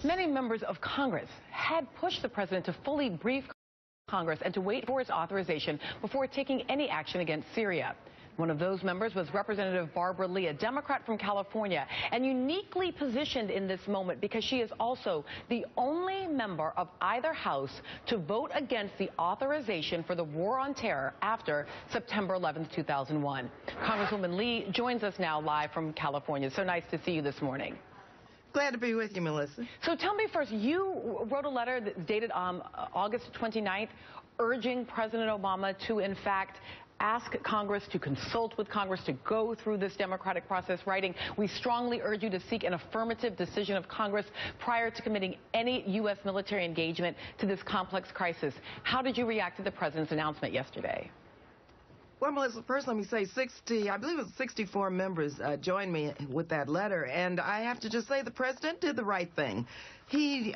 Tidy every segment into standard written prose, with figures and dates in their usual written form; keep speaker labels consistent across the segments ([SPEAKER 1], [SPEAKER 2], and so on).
[SPEAKER 1] Many members of Congress had pushed the president to fully brief Congress and to wait for his authorization before taking any action against Syria. One of those members was Representative Barbara Lee, a Democrat from California, and uniquely positioned in this moment because she is also the only member of either house to vote against the authorization for the war on terror after September 11th, 2001. Congresswoman Lee joins us now live from California. So nice to see you this morning.
[SPEAKER 2] Glad to be with you, Melissa.
[SPEAKER 1] So tell me first, you wrote a letter that's dated August 29th urging President Obama to, in fact, ask Congress to consult with Congress to go through this democratic process, writing, "We strongly urge you to seek an affirmative decision of Congress prior to committing any U.S. military engagement to this complex crisis." How did you react to the president's announcement yesterday?
[SPEAKER 2] Well, Melissa, first let me say I believe it was 64 members joined me with that letter, and I have to just say the president did the right thing. He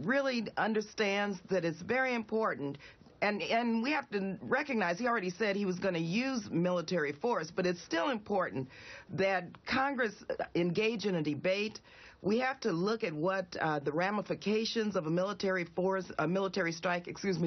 [SPEAKER 2] really understands that it's very important. And we have to recognize, he already said he was going to use military force, but it's still important that Congress engage in a debate. We have to look at what the ramifications of a military strike,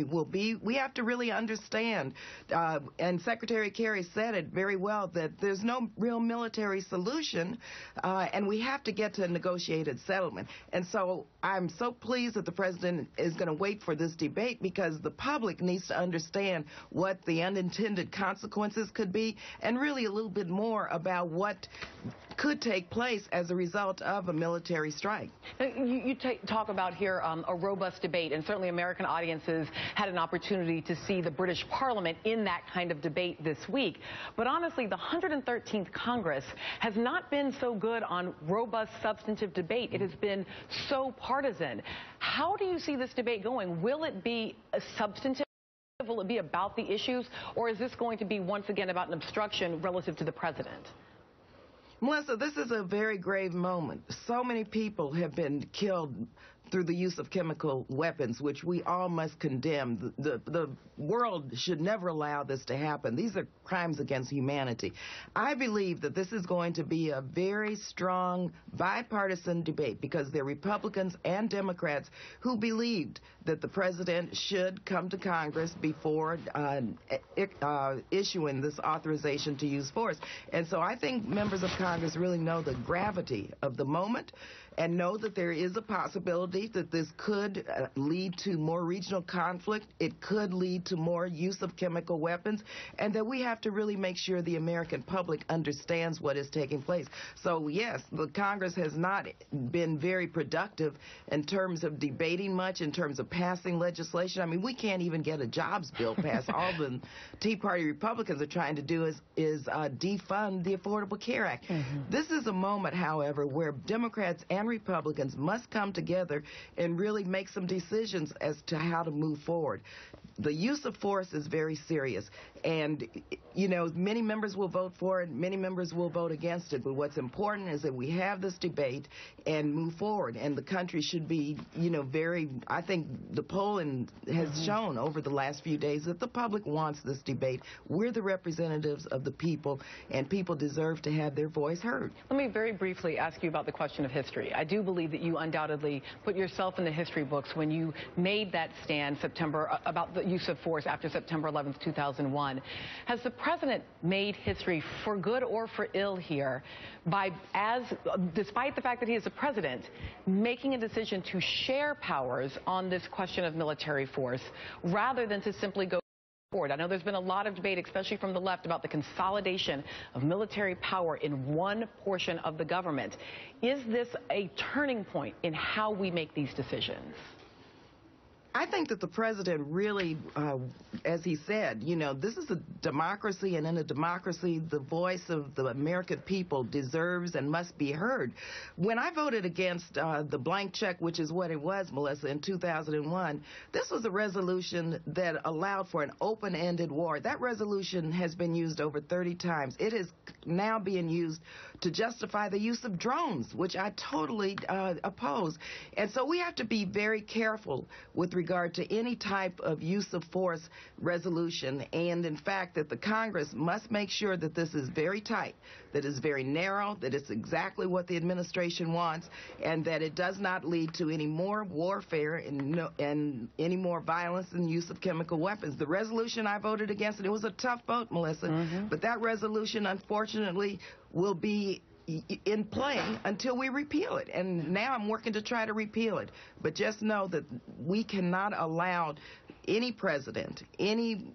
[SPEAKER 2] will be. We have to really understand, and Secretary Kerry said it very well, that there's no real military solution, and we have to get to a negotiated settlement. And so I'm so pleased that the president is going to wait for this debate, because the public needs to understand what the unintended consequences could be, and really a little bit more about what could take place as a result of a military strike.
[SPEAKER 1] You talk about here a robust debate, and certainly American audiences had an opportunity to see the British Parliament in that kind of debate this week. But honestly, the 113th Congress has not been so good on robust, substantive debate. It has been so partisan. How do you see this debate going? Will it be substantive? Will it be about the issues? Or is this going to be, once again, about an obstruction relative to the president?
[SPEAKER 2] Melissa, this is a very grave moment. So many people have been killed through the use of chemical weapons, which we all must condemn. The world should never allow this to happen. These are crimes against humanity. I believe that this is going to be a very strong bipartisan debate, because there are Republicans and Democrats who believed that the president should come to Congress before issuing this authorization to use force. And so I think members of Congress really know the gravity of the moment and know that there is a possibility that this could lead to more regional conflict. It could lead to more use of chemical weapons, and that we have to really make sure the American public understands what is taking place. So, yes, the Congress has not been very productive in terms of debating much, in terms of passing legislation. I mean, we can't even get a jobs bill passed. All the Tea Party Republicans are trying to do is defund the Affordable Care Act. This is a moment, however, where Democrats and Republicans must come together and really make some decisions as to how to move forward. The use of force is very serious, and, you know, many members will vote for it, many members will vote against it, but what's important is that we have this debate and move forward, and the country should be, you know, I think the polling has shown over the last few days that the public wants this debate. We're the representatives of the people, and people deserve to have their voice heard.
[SPEAKER 1] Let me very briefly ask you about the question of history. I do believe that you undoubtedly put yourself in the history books when you made that stand about the use of force after September 11th, 2001. Has the president made history for good or for ill here by, despite the fact that he is the president, making a decision to share powers on this question of military force rather than to simply go forward? I know there's been a lot of debate, especially from the left, about the consolidation of military power in one portion of the government. Is this a turning point in how we make these decisions?
[SPEAKER 2] I think that the president really, as he said, you know, this is a democracy, and in a democracy, the voice of the American people deserves and must be heard. When I voted against the blank check, which is what it was, Melissa, in 2001, this was a resolution that allowed for an open-ended war. That resolution has been used over 30 times. It is now being used to justify the use of drones, which I totally oppose. And so we have to be very careful with regard to any type of use of force resolution, and in fact that the Congress must make sure that this is very tight, that it's very narrow, that it's exactly what the administration wants, and that it does not lead to any more warfare and any more violence and use of chemical weapons. The resolution I voted against, and it was a tough vote, Melissa, but that resolution, unfortunately, will be in play until we repeal it. And now I'm working to try to repeal it. But just know that we cannot allow any president, any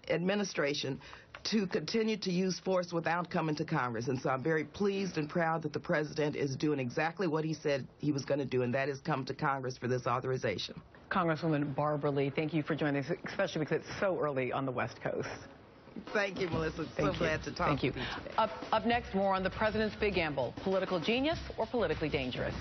[SPEAKER 2] administration to continue to use force without coming to Congress. And so I'm very pleased and proud that the president is doing exactly what he said he was going to do, and that is come to Congress for this authorization.
[SPEAKER 1] Congresswoman Barbara Lee, thank you for joining us, especially because it's so early on the West Coast.
[SPEAKER 2] Thank you, Melissa. So glad to talk to you today.
[SPEAKER 1] Up next, more on the president's big gamble, political genius or politically dangerous.